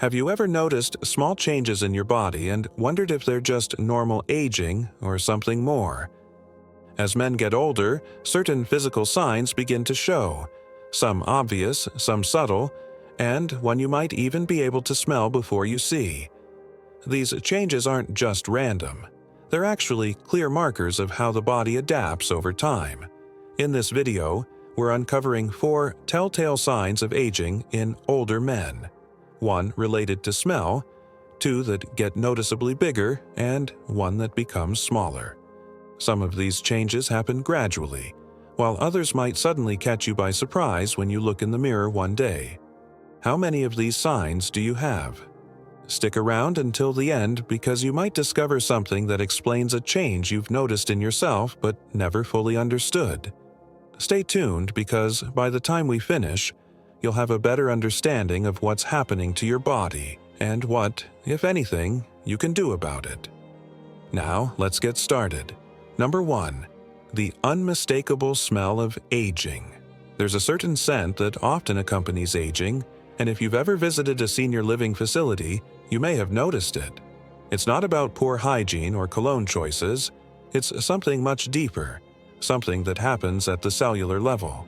Have you ever noticed small changes in your body and wondered if they're just normal aging or something more? As men get older, certain physical signs begin to show, some obvious, some subtle, and one you might even be able to smell before you see. These changes aren't just random. They're actually clear markers of how the body adapts over time. In this video, we're uncovering 4 telltale signs of aging in older men. 1 related to smell, 2 that get noticeably bigger, and 1 that becomes smaller. Some of these changes happen gradually, while others might suddenly catch you by surprise when you look in the mirror one day. How many of these signs do you have? Stick around until the end because you might discover something that explains a change you've noticed in yourself but never fully understood. Stay tuned because by the time we finish, you'll have a better understanding of what's happening to your body and what, if anything, you can do about it. Now, let's get started. Number 1. The unmistakable smell of aging. There's a certain scent that often accompanies aging, and if you've ever visited a senior living facility, you may have noticed it. It's not about poor hygiene or cologne choices. It's something much deeper, something that happens at the cellular level.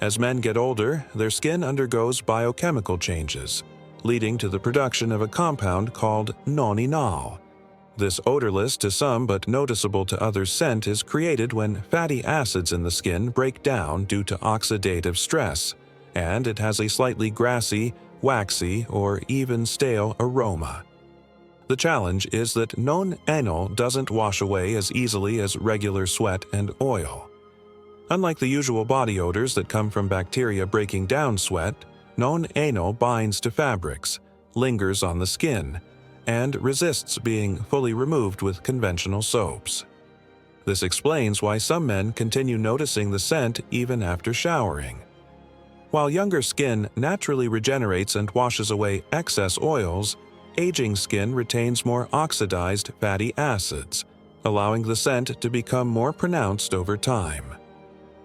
As men get older, their skin undergoes biochemical changes, leading to the production of a compound called non-enol. This odorless to some but noticeable to others scent is created when fatty acids in the skin break down due to oxidative stress, and it has a slightly grassy, waxy, or even stale aroma. The challenge is that non-enol doesn't wash away as easily as regular sweat and oil. Unlike the usual body odors that come from bacteria breaking down sweat, non-enol binds to fabrics, lingers on the skin, and resists being fully removed with conventional soaps. This explains why some men continue noticing the scent even after showering. While younger skin naturally regenerates and washes away excess oils, aging skin retains more oxidized fatty acids, allowing the scent to become more pronounced over time.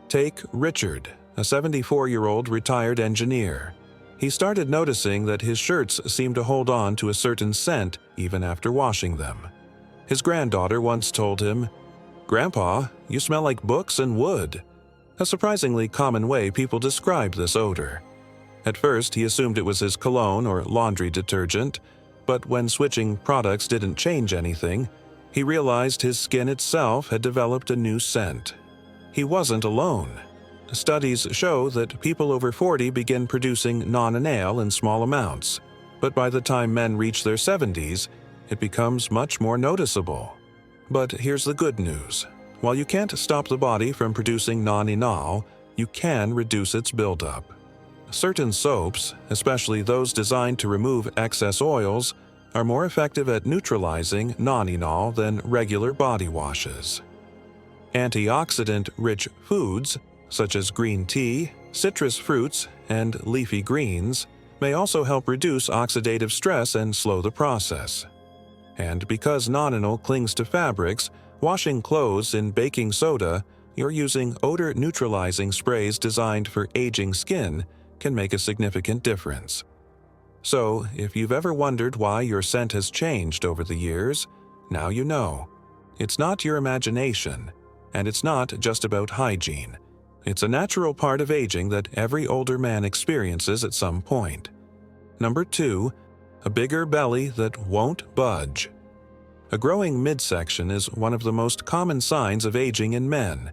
Take Richard, a 74-year-old retired engineer. He started noticing that his shirts seemed to hold on to a certain scent even after washing them. His granddaughter once told him, "Grandpa, you smell like books and wood," a surprisingly common way people describe this odor. At first, he assumed it was his cologne or laundry detergent, but when switching products didn't change anything, he realized his skin itself had developed a new scent. He wasn't alone. Studies show that people over 40 begin producing non-enol in small amounts, but by the time men reach their 70s, it becomes much more noticeable. But here's the good news. While you can't stop the body from producing non-enol, you can reduce its buildup. Certain soaps, especially those designed to remove excess oils, are more effective at neutralizing non-enol than regular body washes. Antioxidant-rich foods, such as green tea, citrus fruits, and leafy greens, may also help reduce oxidative stress and slow the process. And because non-enol clings to fabrics, washing clothes in baking soda, you're using odor-neutralizing sprays designed for aging skin can make a significant difference. So, if you've ever wondered why your scent has changed over the years, now you know. It's not your imagination, and it's not just about hygiene. It's a natural part of aging that every older man experiences at some point. Number 2, a bigger belly that won't budge. A growing midsection is one of the most common signs of aging in men,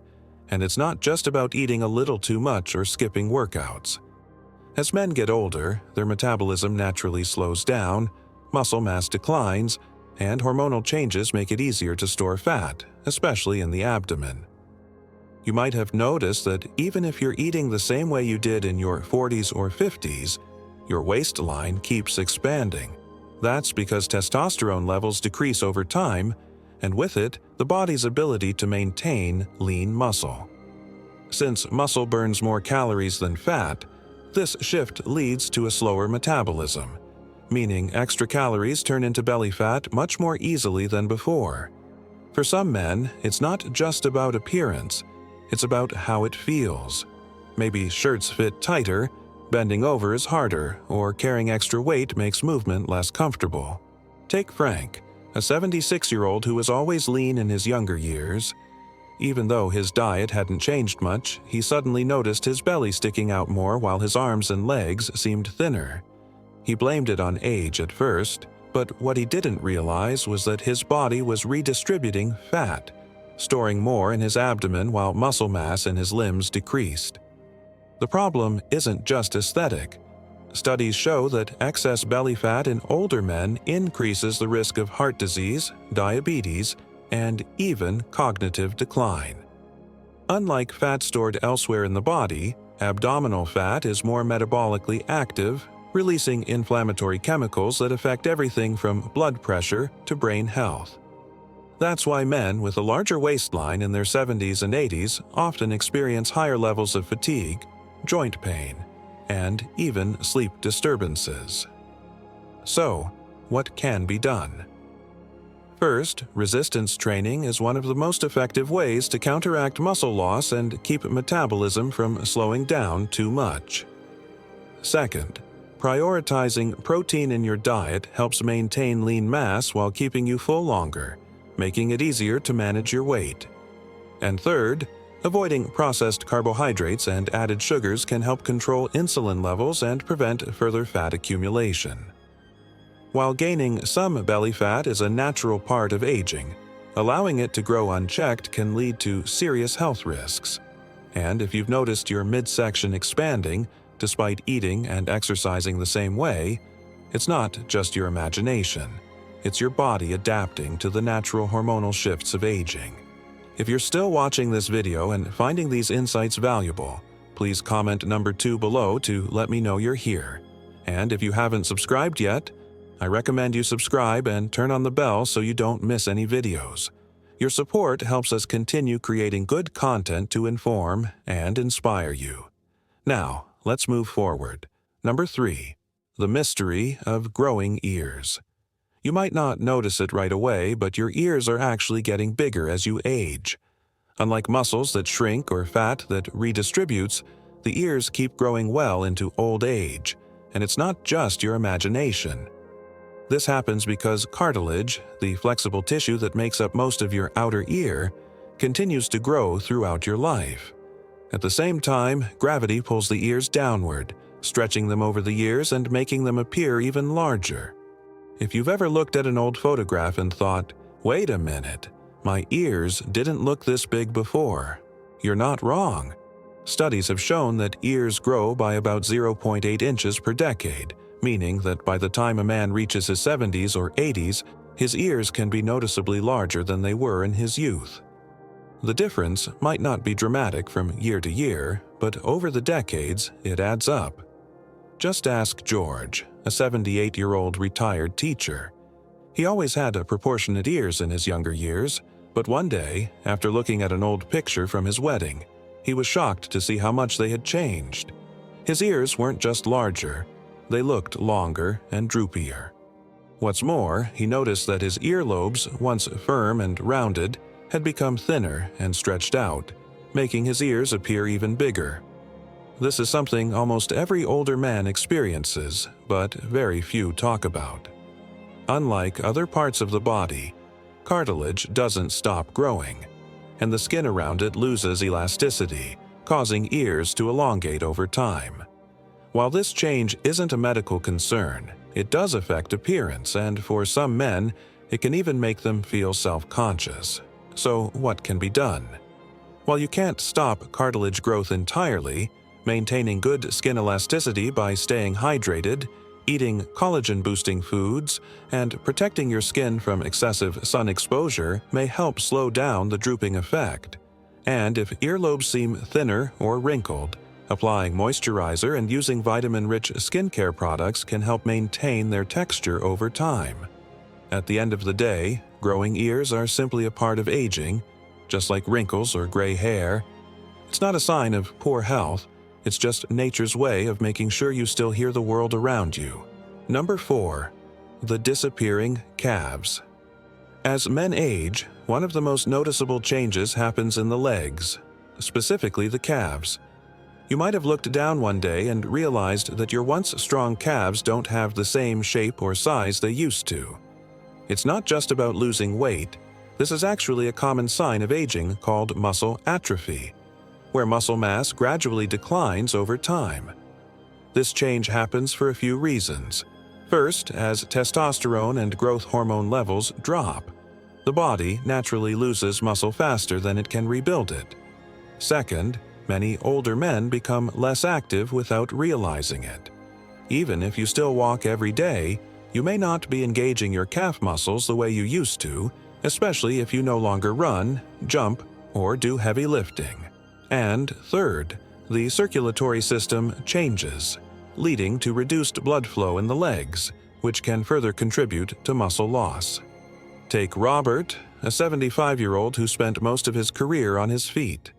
and it's not just about eating a little too much or skipping workouts. As men get older, their metabolism naturally slows down, muscle mass declines, and hormonal changes make it easier to store fat, especially in the abdomen. You might have noticed that even if you're eating the same way you did in your 40s or 50s, your waistline keeps expanding. That's because testosterone levels decrease over time, and with it, the body's ability to maintain lean muscle. Since muscle burns more calories than fat, this shift leads to a slower metabolism, meaning extra calories turn into belly fat much more easily than before. For some men, it's not just about appearance, it's about how it feels. Maybe shirts fit tighter, Bending over is harder, or carrying extra weight makes movement less comfortable. Take Frank, a 76-year-old who was always lean in his younger years. Even though his diet hadn't changed much, he suddenly noticed his belly sticking out more while his arms and legs seemed thinner. He blamed it on age at first, but what he didn't realize was that his body was redistributing fat, storing more in his abdomen while muscle mass in his limbs decreased. The problem isn't just aesthetic. Studies show that excess belly fat in older men increases the risk of heart disease, diabetes, and even cognitive decline. Unlike fat stored elsewhere in the body, abdominal fat is more metabolically active, releasing inflammatory chemicals that affect everything from blood pressure to brain health. That's why men with a larger waistline in their 70s and 80s often experience higher levels of fatigue, joint pain, and even sleep disturbances. So, what can be done? First, resistance training is one of the most effective ways to counteract muscle loss and keep metabolism from slowing down too much. Second, prioritizing protein in your diet helps maintain lean mass while keeping you full longer, making it easier to manage your weight. And third, avoiding processed carbohydrates and added sugars can help control insulin levels and prevent further fat accumulation. While gaining some belly fat is a natural part of aging, allowing it to grow unchecked can lead to serious health risks. And if you've noticed your midsection expanding, despite eating and exercising the same way, it's not just your imagination. It's your body adapting to the natural hormonal shifts of aging. If you're still watching this video and finding these insights valuable, please comment number 2 below to let me know you're here. And if you haven't subscribed yet, I recommend you subscribe and turn on the bell so you don't miss any videos. Your support helps us continue creating good content to inform and inspire you. Now, let's move forward. Number 3. The mystery of growing ears. You might not notice it right away, but your ears are actually getting bigger as you age. Unlike muscles that shrink or fat that redistributes, the ears keep growing well into old age, and it's not just your imagination. This happens because cartilage, the flexible tissue that makes up most of your outer ear, continues to grow throughout your life. At the same time, gravity pulls the ears downward, stretching them over the years and making them appear even larger. If you've ever looked at an old photograph and thought, "Wait a minute, my ears didn't look this big before," you're not wrong. Studies have shown that ears grow by about 0.8 inches per decade, meaning that by the time a man reaches his 70s or 80s, his ears can be noticeably larger than they were in his youth. The difference might not be dramatic from year to year, but over the decades, it adds up. Just ask George, a 78-year-old retired teacher. He always had proportionate ears in his younger years, but one day, after looking at an old picture from his wedding, he was shocked to see how much they had changed. His ears weren't just larger, they looked longer and droopier. What's more, he noticed that his earlobes, once firm and rounded, had become thinner and stretched out, making his ears appear even bigger. This is something almost every older man experiences, but very few talk about. Unlike other parts of the body, cartilage doesn't stop growing, and the skin around it loses elasticity, causing ears to elongate over time. While this change isn't a medical concern, it does affect appearance, and for some men, it can even make them feel self-conscious. So what can be done? While you can't stop cartilage growth entirely, maintaining good skin elasticity by staying hydrated, eating collagen-boosting foods, and protecting your skin from excessive sun exposure may help slow down the drooping effect. And if earlobes seem thinner or wrinkled, applying moisturizer and using vitamin-rich skincare products can help maintain their texture over time. At the end of the day, growing ears are simply a part of aging, just like wrinkles or gray hair. It's not a sign of poor health, it's just nature's way of making sure you still hear the world around you. Number 4. The disappearing calves. As men age, one of the most noticeable changes happens in the legs, specifically the calves. You might have looked down one day and realized that your once strong calves don't have the same shape or size they used to. It's not just about losing weight. This is actually a common sign of aging called muscle atrophy, where muscle mass gradually declines over time. This change happens for a few reasons. First, as testosterone and growth hormone levels drop, the body naturally loses muscle faster than it can rebuild it. Second, many older men become less active without realizing it. Even if you still walk every day, you may not be engaging your calf muscles the way you used to, especially if you no longer run, jump, or do heavy lifting. And third, the circulatory system changes, leading to reduced blood flow in the legs, which can further contribute to muscle loss. Take Robert, a 75-year-old who spent most of his career on his feet.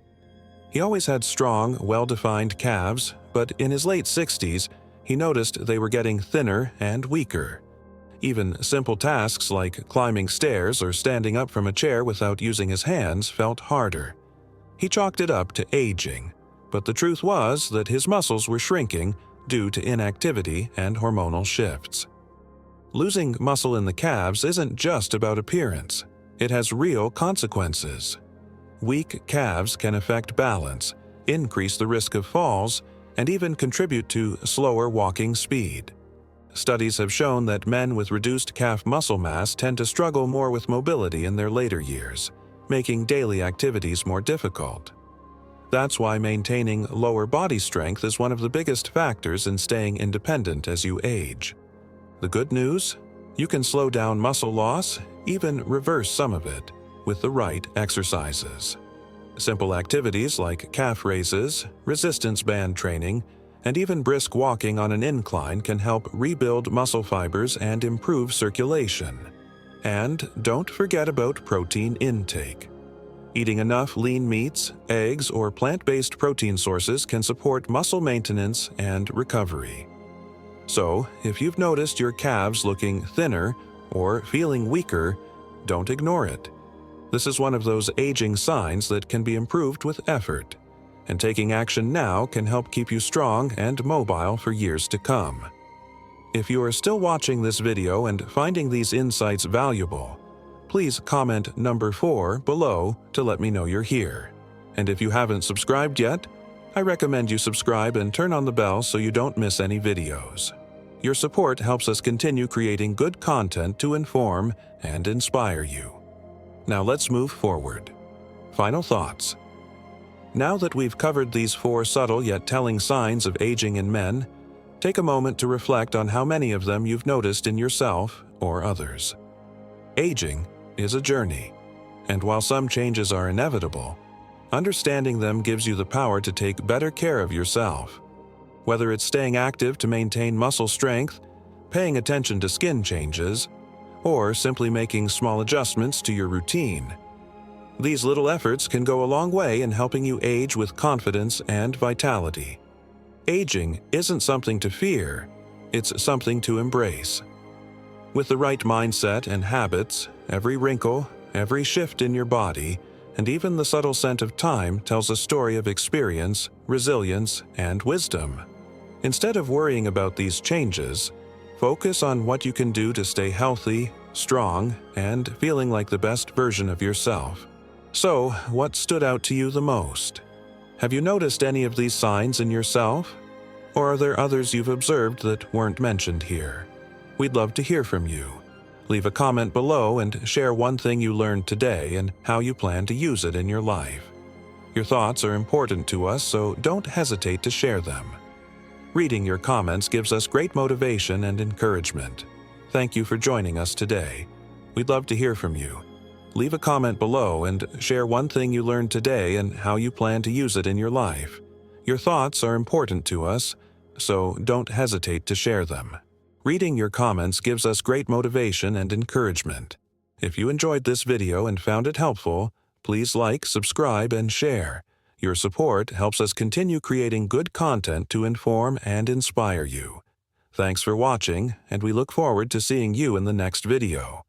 He always had strong, well-defined calves, but in his late 60s, he noticed they were getting thinner and weaker. Even simple tasks like climbing stairs or standing up from a chair without using his hands felt harder. He chalked it up to aging, but the truth was that his muscles were shrinking due to inactivity and hormonal shifts. Losing muscle in the calves isn't just about appearance. It has real consequences. Weak calves can affect balance, increase the risk of falls, and even contribute to slower walking speed. Studies have shown that men with reduced calf muscle mass tend to struggle more with mobility in their later years, making daily activities more difficult. That's why maintaining lower body strength is one of the biggest factors in staying independent as you age. The good news? You can slow down muscle loss, even reverse some of it, with the right exercises. Simple activities like calf raises, resistance band training, and even brisk walking on an incline can help rebuild muscle fibers and improve circulation. And don't forget about protein intake. Eating enough lean meats, eggs, or plant-based protein sources can support muscle maintenance and recovery. So, if you've noticed your calves looking thinner or feeling weaker, don't ignore it. This is one of those aging signs that can be improved with effort, and taking action now can help keep you strong and mobile for years to come. If you are still watching this video and finding these insights valuable, please comment number 4 below to let me know you're here. And if you haven't subscribed yet, I recommend you subscribe and turn on the bell so you don't miss any videos. Your support helps us continue creating good content to inform and inspire you. Now let's move forward. Final thoughts. Now that we've covered these 4 subtle yet telling signs of aging in men, take a moment to reflect on how many of them you've noticed in yourself or others. Aging is a journey, and while some changes are inevitable, understanding them gives you the power to take better care of yourself. Whether it's staying active to maintain muscle strength, paying attention to skin changes, or simply making small adjustments to your routine, these little efforts can go a long way in helping you age with confidence and vitality. Aging isn't something to fear, it's something to embrace. With the right mindset and habits, every wrinkle, every shift in your body, and even the subtle scent of time tells a story of experience, resilience, and wisdom. Instead of worrying about these changes, focus on what you can do to stay healthy, strong, and feeling like the best version of yourself. So, what stood out to you the most? Have you noticed any of these signs in yourself? Or are there others you've observed that weren't mentioned here? We'd love to hear from you. Leave a comment below and share one thing you learned today and how you plan to use it in your life. Your thoughts are important to us, so don't hesitate to share them. Reading your comments gives us great motivation and encouragement. Thank you for joining us today. We'd love to hear from you. Leave a comment below and share one thing you learned today and how you plan to use it in your life. Your thoughts are important to us, so don't hesitate to share them. Reading your comments gives us great motivation and encouragement. If you enjoyed this video and found it helpful, please like, subscribe, and share. Your support helps us continue creating good content to inform and inspire you. Thanks for watching, and we look forward to seeing you in the next video.